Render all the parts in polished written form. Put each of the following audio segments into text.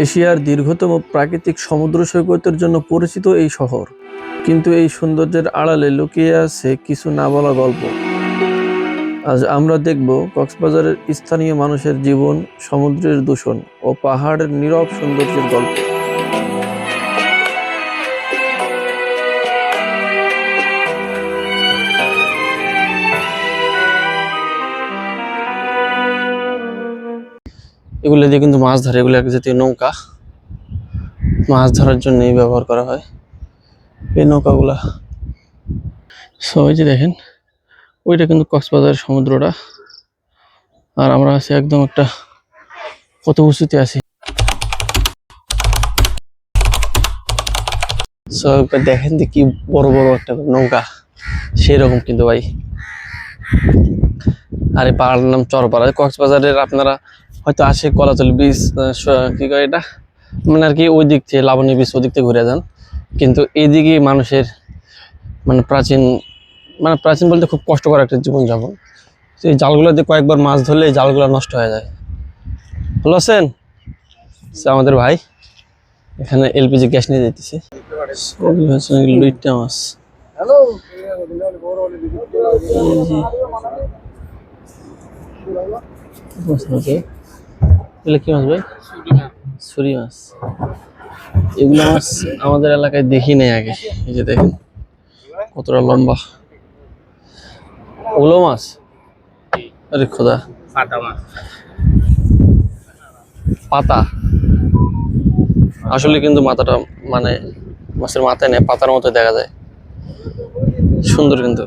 এশিয়ার দীর্ঘতম প্রাকৃতিক সমুদ্র সৈকতের জন্য পরিচিত এই শহর, কিন্তু এই সৌন্দর্যের আড়ালে লুকিয়ে আছে কিছু না বলা গল্প। আজ আমরা দেখব কক্সবাজারের স্থানীয় মানুষের জীবন, সমুদ্রের দূষণ ও পাহাড়ের নীরব সৌন্দর্যের গল্প। এগুলো দিয়ে কিন্তু মাছ ধরে, এগুলো এক জাতীয় নৌকা, মাছ ধরার জন্যই ব্যবহার করা হয় এই নৌকাগুলা। সবাই যে দেখেন, ওইটা কিন্তু কক্সবাজারের সমুদ্রটা, আর আমরা আছি একদম একটা কত উঁচুতে আছি। দেখেন যে কি বড় বড় একটা নৌকা, সেই রকম কিন্তু ভাই। আর এই পাহাড়ের নাম চরপাড়া। কক্সবাজারের আপনারা হয়তো আসে কলাতলি বীচ, কি কয় এটা, মানে আর কি ওই দিক থেকে লাবণী বীচ ওই দিক থেকে ঘুরে যান, কিন্তু এইদিকে মানুষের প্রাচীন বলতে খুব কষ্টকর একটা জীবনযাপন। এই জালগুলো দিয়ে কয়েকবার মাছ ধরলে এই জালগুলো নষ্ট হয়ে যায়। ভালো আছেন? আমাদের ভাই এখানে এলপিজি গ্যাস নিয়ে যেতেছে। লুইটা মাছ, কি মাছ ভাই? ছুরি মাছ। এগুলো মাছ আমাদের এলাকায় দেখি নাই আগে। এই যে দেখেন কতটা লম্বা ওগুলো মাছ। আরে খোদা, পাতা আসলে কিন্তু মাথাটা মানে মাছের মাথায় নেই, পাতার মতো দেখা যায়, সুন্দর কিন্তু।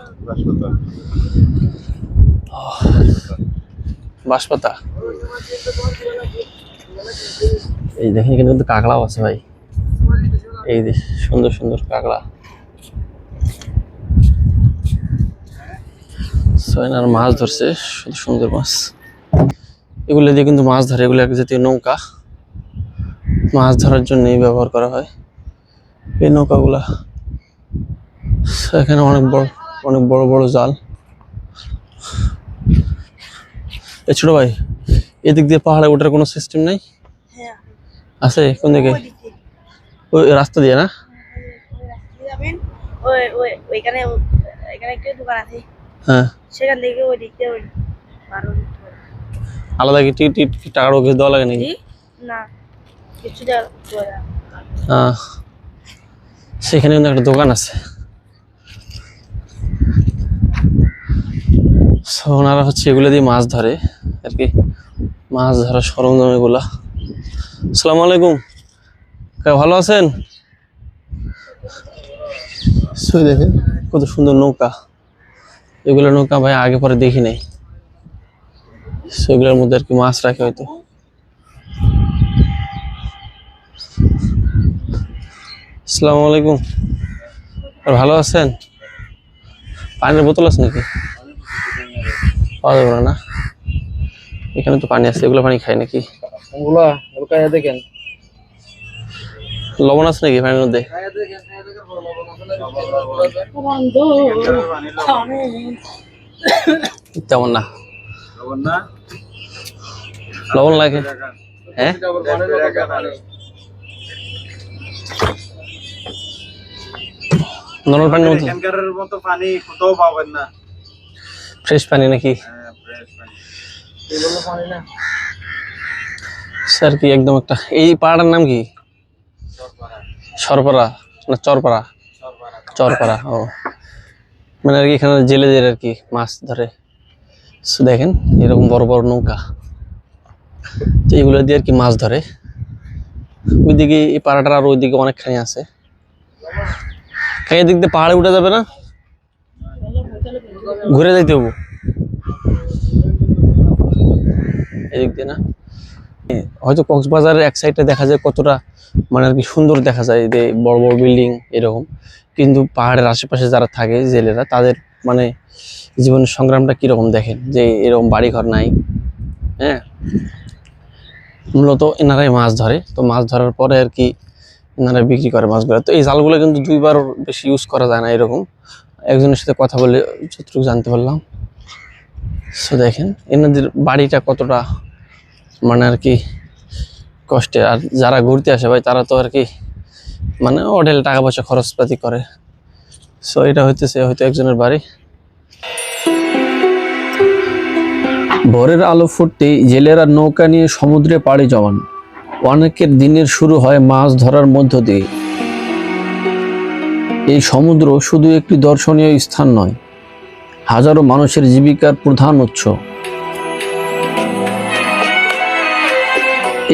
বাঁশপাতা। এই দেখেন কিন্তু কাঁকড়াও আছে ভাই, এই যে সুন্দর সুন্দর কাঁকড়া। সয়নার মাছ ধরছে, সুন্দর মাছ। এগুলো দিয়ে কিন্তু মাছ ধরে, এগুলো এক জাতীয় নৌকা, মাছ ধরার জন্যই ব্যবহার করা হয় এই নৌকাগুলা। এখানে অনেক বড় বড় জাল। এই ছোট ভাই, এদিক দিয়ে পাহাড়ে ওঠার কোনো সিস্টেম নেই? আছে কোন দিকে? ওই রাস্তা দিয়ে না? হ্যাঁ, সেখান থেকে ওই দিক দিয়ে আলাদা কি টিকিট টাকা রোজ দেওয়া লাগে নাকি? না, কিছু দেওয়া। সেখানে কিন্তু একটা দোকান আছে। ওনারা হচ্ছে এগুলো দিয়ে মাছ ধরে আর কি, মাছ ধরার সরঞ্জাম এগুলা। আসসালামু আলাইকুম, ভালো আছেন? দেখেন কত সুন্দর নৌকা। এগুলো নৌকা ভাই আগে পরে দেখি নাই। সেগুলোর মধ্যে আর কি মাছ রাখে হয়তো। আসসালামু আলাইকুম, ভালো আছেন? পানির বোতল আছে নাকি? পাওয়া যাবে না? এখানে তো পানি আছে, এগুলো পানি খায় নাকি? দেখেন লবণ আছে নাকি পানির মধ্যে? তেমন না, লবণ লাগে। হ্যাঁ, নরমাল পানির মতো পানি কোথাও পাবেন না, ফ্রেশ পানি নাকি? স্যার কি একদম একটা, এই পাড়াটার নাম কি? সরপাড়া না চরপাড়া? চরপাড়া। ও, মানে আর কি এখানে জেলেদের আর কি মাছ ধরে। দেখেন এরকম বড় বড় নৌকা, তো এগুলো দিয়ে আর কি মাছ ধরে। ওইদিকে এই পাড়াটার আর ওইদিকে অনেকখানি আছে। এদিক দিয়ে পাহাড়ে উঠে যাবে না, ঘুরে যাইতে হবো এদিক দিয়ে না? হয়তো কক্সবাজারের এক সাইডে দেখা যায় কতটা মানে আর কি সুন্দর দেখা যায়, যে বড় বড় বিল্ডিং এরকম, কিন্তু পাহাড়ের আশেপাশে যারা থাকে জেলেরা, তাদের মানে জীবনের সংগ্রামটা কিরকম দেখেন, যে এরকম বাড়িঘর নাই। হ্যাঁ, মূলত এনারাই মাছ ধরে, তো মাছ ধরার পরে আর কি এনারা বিক্রি করে মাছগুলো। তো এই জালগুলো কিন্তু দুইবার বেশি ইউজ করা যায় না এরকম। একজনের সাথে কথা বলে যতটুকু জানতে পারলাম। সো দেখেন এনাদের বাড়িটা কতটা মানে আর কি কষ্টে। আর যারা ঘুরতে আসে ভাই তারা তো আর কি মানে হোটেল টাকা পয়সা খরচপাতি করে। সো এটা হইতেছে হয়তো একজনের বাড়ি। ভোরের আলো ফুটতেই জেলেরা নৌকা নিয়ে সমুদ্রে পাড়ি জমান। অনেকের দিনের শুরু হয় মাছ ধরার মধ্য দিয়ে। এই সমুদ্র শুধু একটি দর্শনীয় স্থান নয়, হাজারো মানুষের জীবিকার প্রধান উৎস।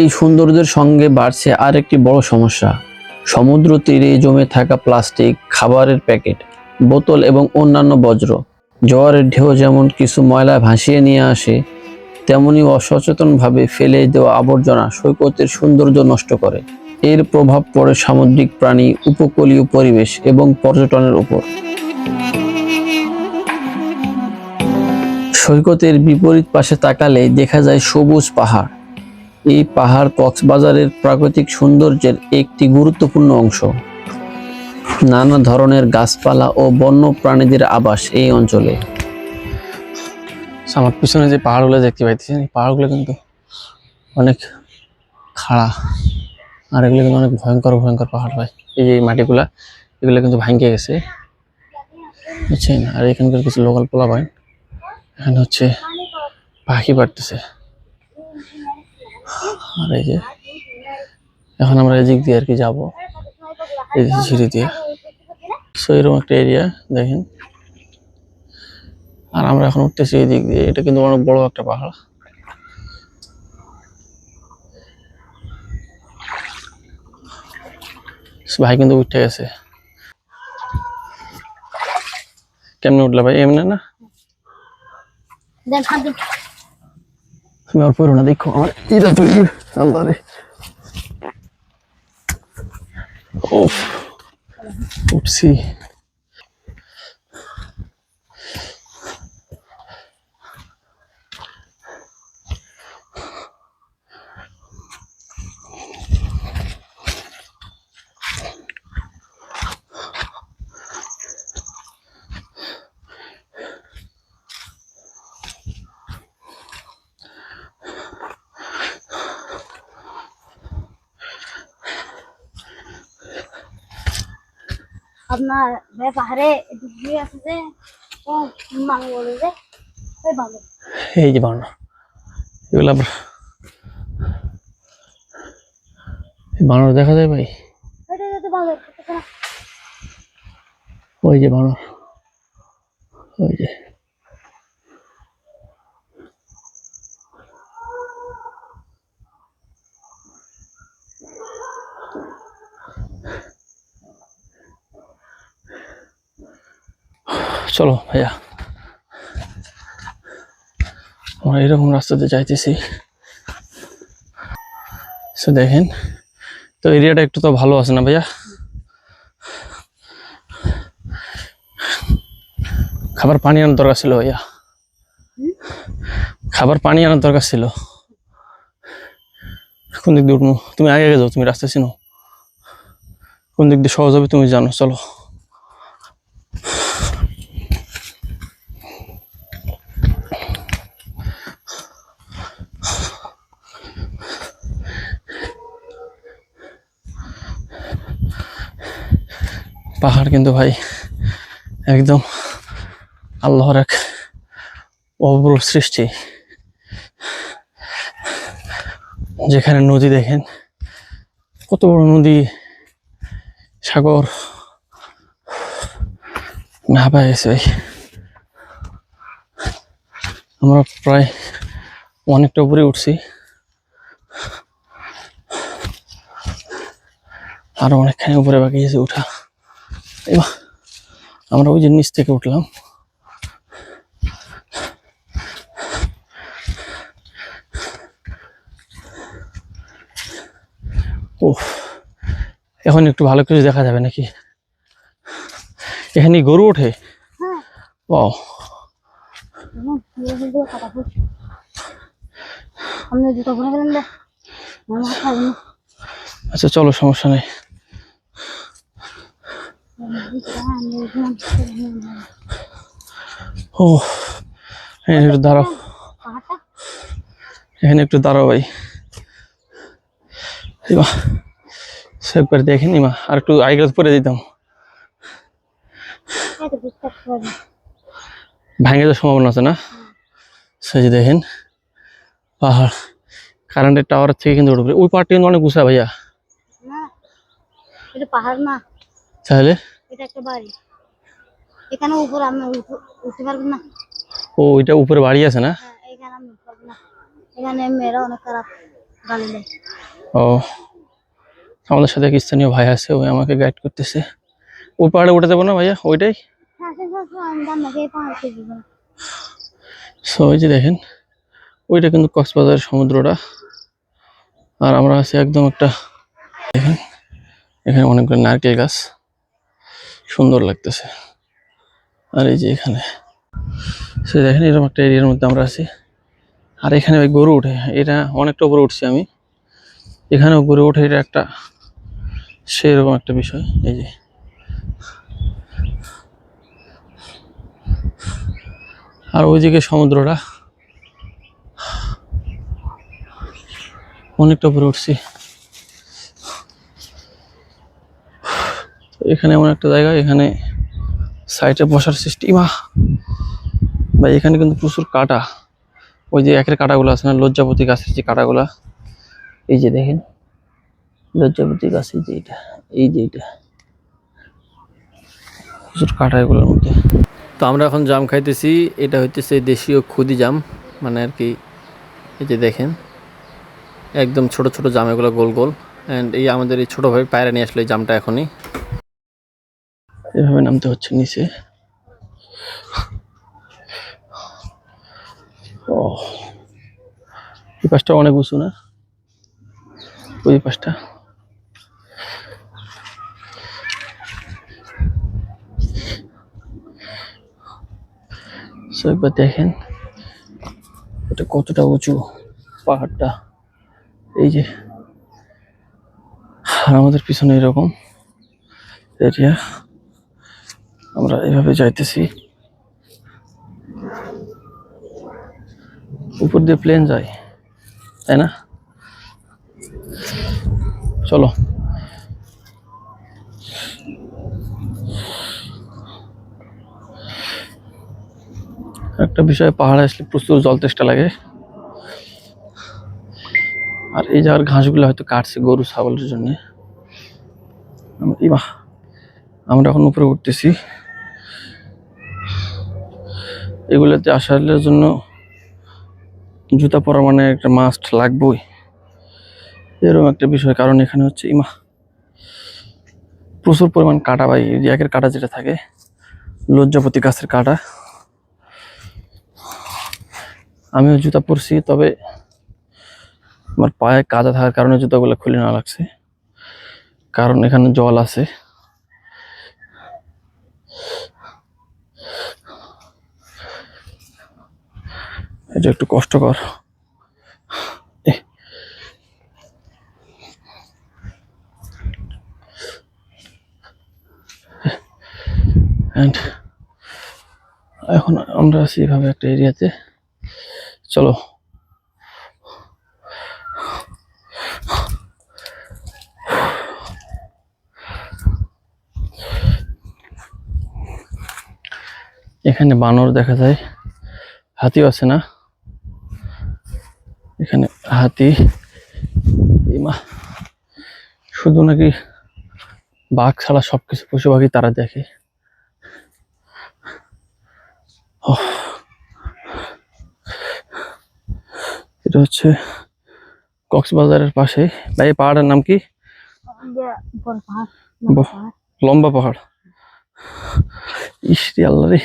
এই সৌন্দর্যের সঙ্গে বাড়ছে আরেকটি বড় সমস্যা, সমুদ্র তীরে জমে থাকা প্লাস্টিক, খাবারের প্যাকেট, বোতল এবং অন্যান্য বর্জ্য। জোয়ারের ঢেউ যেমন কিছু ময়লা ভাসিয়ে নিয়ে আসে, তেমনি অসচেতনভাবে ফেলে দেওয়া আবর্জনা সৈকতের সৌন্দর্য নষ্ট করে। এর প্রভাব পড়ে সামুদ্রিক প্রাণী, উপকূলীয় পরিবেশ এবং পর্যটনের উপর। সৈকতের বিপরীত পাশে তাকালে দেখা যায় সবুজ পাহাড়। এই পাহাড় কক্সবাজারের প্রাকৃতিক সৌন্দর্যের একটি গুরুত্বপূর্ণ অংশ। নানা ধরনের গাছপালা ও বন্য প্রাণীদের আবাস এই অঞ্চলে। আমার পিছনে যে পাহাড়গুলো দেখতে পাইতেছেন, এই পাহাড়গুলো কিন্তু অনেক খাড়া, আর এগুলো কিন্তু অনেক ভয়ঙ্কর ভয়ঙ্কর পাহাড় হয়। এই যে মাটিগুলা, এগুলো কিন্তু ভাঙ্গে গেছে, বুঝছেন। আর এখানকার কিছু লোকাল পোলা ভাই এখানে হচ্ছে পাখি পাড়তেছে। আর এই যে এখন আমরা এদিক দিয়ে আর কি যাবো, এই যে সিঁড়ি দিয়ে। সো এরকম একটা এরিয়া দেখেন। আর আমরা এখন উঠতেছি এই দিক দিয়ে। এটা কিন্তু অনেক বড় একটা পাহাড়। ভাই কিন্তু উঠে গেছে। কেমনে উঠলা ভাই? এমনি না, তুমি আর পড়ো না, দেখো আমার ইরা তৈরি। আল্লাহ রে, উঠছি। আপনার পাহাড়ে ডিগ্রি আছে যে মাঙ্গল যে ভালো। এই যে বানো এগুলা বানর দেখা যায় ভাই, ওই যে বানর, ওই যে। চলো ভাইয়া, আমরা এরকম রাস্তাতে যাইতেছি। দেখেন তো এরিয়াটা একটু তো ভালো আছে না ভাইয়া? খাবার পানি আনার দরকার ছিল ভাইয়া, খাবার পানি আনার দরকার ছিল। কোন দিক দিয়ে উঠবো? তুমি আগে আগে যাও, তুমি রাস্তা চিনো, কোন দিক দিয়ে সহজ হবে তুমি জানো। চলো। পাহাড় কিন্তু ভাই একদম আল্লাহর এক অপূর্ব সৃষ্টি। যেখানে নদী দেখেন, কত বড় নদী, সাগর না পাই গেছে ভাই। আমরা প্রায় অনেকটা উপরে উঠছি, আরো অনেকখানি উপরে বাকি আছে উঠা। এবার আমরা ওই যে নিচ থেকে উঠলাম। ও, এখন একটু ভালো কিছু দেখা যাবে নাকি? এখানে গরু ওঠে? ও আচ্ছা, চলো, সমস্যা নেই। ও, এখানে একটু দাঁড়াও, এখানে একটু দাঁড়াও ভাই। ইমা সেভ করে দেখেন ইমা, আর একটু আগে পরে দিতাম, এই তো বিশ্বাস করি ভাঙে যাওয়ার সম্ভাবনা আছে না। সেই যে দেখেন পাহাড়, কারেন্টের টাওয়ার থেকে কিন্তু উঠবে, ওই পাহাড়টা কিন্তু অনেক উঁচা ভাইয়া। না, এটা পাহাড় না, তাহলে এটা একটা বাড়ি। এখানে উপর আমি উঠতে পারবো না। ও ওইটা উপরে বাড়ি আছে না। হ্যাঁ, এখানে আমি উঠতে পারবো না। এখানে মেয়েরা অনেক খারাপ গালি দেয়। ও আমাদের সাথে এক স্থানীয় ভাই আছে, ওই আমাকে গাইড করতেছে। ওই পাহাড়ে উঠে যাবো না ভাইয়া, ওইটাই। হ্যাঁ, আমি জানি না এই পাহাড় থেকে যাবো না। সো ওই যে দেখেন ওইটা কিন্তু কক্সবাজারের সমুদ্রটা, আর আমরা আছি একদম একটা, দেখেন এখানে অনেকগুলো নারকেল গাছ, সুন্দর লাগতেছে। আর এই যে এখানে সে দেখেন এরকম একটা এরিয়ার মধ্যে আমরা আছি। আর এখানে ওই গরু উঠে, এটা অনেকটা উপরে উঠছি আমি, এখানেও গরু ওঠে, এটা একটা সেরকম একটা বিষয়। এই যে আর ওইদিকে সমুদ্রটা, অনেকটা উপরে উঠছি। এখানে এমন একটা জায়গা, এখানে সাইডে বসার সিস্টেম ভাই, এখানে কিন্তু প্রচুর কাটা, ওই যে একের কাটাগুলো আছে না, লজ্জাপতি গাছের যে কাটাগুলা, এই যে দেখেন লজ্জাপতি গাছ, এই যে এটা, এই যে এটা প্রচুর কাটা এগুলোর মধ্যে। তো আমরা এখন জাম খাইতেছি, এটা হইতেছে দেশীয় খুদি জাম, মানে আর কি। এই যে দেখেন একদম ছোট ছোট জাম, এগুলো গোল গোল। অ্যান্ড এই আমাদের এই ছোট ভাই পায়রা নিয়ে আসলো এই জামটা, এখনই এভাবে নামতে হচ্ছে নিচে। ও এই পাশটা অনেক উঁচু না, ওই পাশটা। একবার দেখেন এটা কতটা উঁচু পাহাড়টা, এই যে। আর আমাদের পিছনে এরকম এরিয়া, আমরা এভাবে যাইতেছি, উপর দিয়ে প্লেন যায়, তাই না? চলো একটা বিষয়, পাহাড়ে আসলে প্রচুর জল তেষ্টা লাগে। আর এই জায়গার ঘাসগুলো হয়তো কাটছে গরু ছাগলের জন্য। আমরা এখন উপরে উঠতেছি, এগুলোতে আসার জন্য জুতা পরা মানে একটা মাস্ট লাগবেই, এরকম একটা বিষয়। কারণ এখানে হচ্ছে প্রচুর পরিমাণ কাটা, ভাই এই যে একের কাটা যেটা থাকে, লজ্জাপতি গাছের কাটা। আমিও জুতা পরছি, তবে আমার পায়ে কাদা থাকার কারণে জুতাগুলো খুলে নেওয়া লাগছে, কারণ এখানে জল আছে। এটা একটু কষ্টকর। And এখন আমরা আছি এভাবে একটা এরিয়াতে, চলো এখানে বানর দেখা যায়, হাতিও আছে না এখানে, হাতি শুধু নাকি বাঘ ছাড়া সবকিছু পশু পাখি তারা দেখে। এটা হচ্ছে কক্সবাজারের পাশে। ভাই এই পাহাড়ের নাম কি? বড় পাহাড়, লম্বা পাহাড়। ইস রে আল্লাহ রে,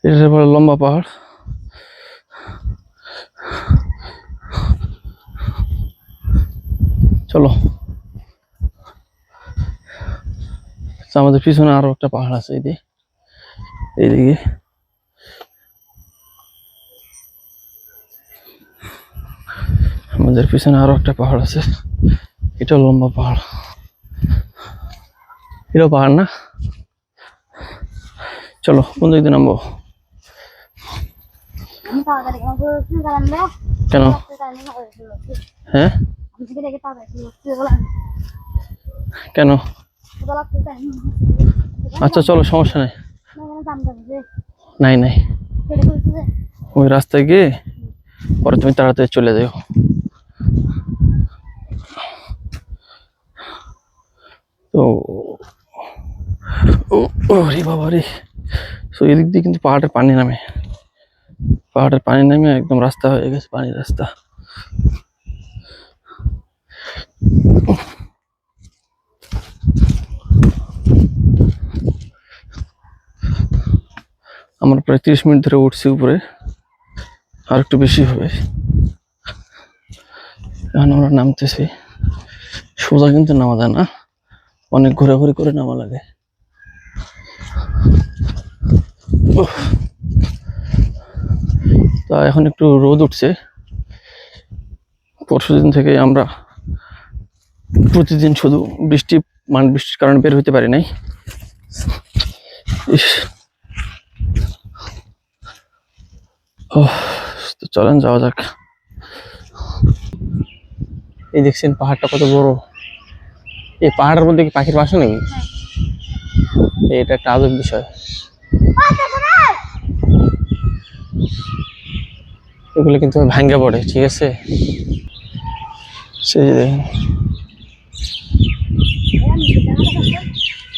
এটা বলে লম্বা পাহাড়। চলো আমাদের পিছনে আরো একটা পাহাড় আছে, এইদিকে আমাদের পিছনে আরো একটা পাহাড় আছে, এটা লম্বা পাহাড়, এটাও পাহাড় না। চলো কোন দিক দিয়ে নামবো? আমি তাড়াতাড়ি কেন? হ্যাঁ আমি থেকে দেখে তাও কেন? আচ্ছা চলো, সমস্যা নেই। নাই নাই, ওই রাস্তায় গিয়ে পরে তুমি তাড়াতাড়ি চলে যাও। তো রে বাবা রে, তো এদিক দিয়ে কিন্তু পাহাড়ের পানি নামে, পাহাড়ের পানি নামে একদম রাস্তা হয়ে গেছে, পানির রাস্তা। আমরা প্রায় 30 মিনিট ধরে উঠছি উপরে, আর একটু বেশি হবে। এখন আমরা নামতেছি, সোজা কিন্তু নামা যায় না, অনেক ঘোরাঘুরি করে নামা লাগে। তা এখন একটু রোদ উঠছে, পরশুদিন থেকে আমরা প্রতিদিন শুধু বৃষ্টির কারণে বের হইতে পারি নাই। ইস, তো চলেন যাওয়া যাক। এই দেখছেন পাহাড়টা কত বড়, এই পাহাড়ের মধ্যে কি পাখির বাসা নেই? এটা একটা আজব বিষয়। এগুলো কিন্তু ভাঙ্গা পড়ে, ঠিক আছে? সেই যে দেখেন,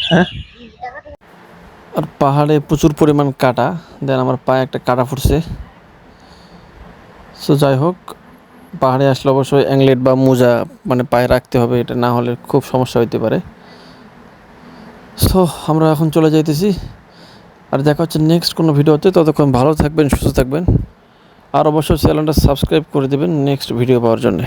হ্যাঁ, আর পাহাড়ে প্রচুর পরিমাণ কাটা, দেন আমার পায়ে একটা কাটা ফুটছে। সো যাই হোক, পাহাড়ে আসলে অবশ্যই অ্যাংলেট বা মোজা মানে পায়ে রাখতে হবে, এটা না হলে খুব সমস্যা হতে পারে। সো আমরা এখন চলে যাইতেছি, আর দেখা হচ্ছে নেক্সট কোনো ভিডিওতে। ততক্ষণ ভালো থাকবেন, সুস্থ থাকবেন, আর অবশ্যই চ্যানেলটা সাবস্ক্রাইব করে দেবেন নেক্সট ভিডিও পাওয়ার জন্য।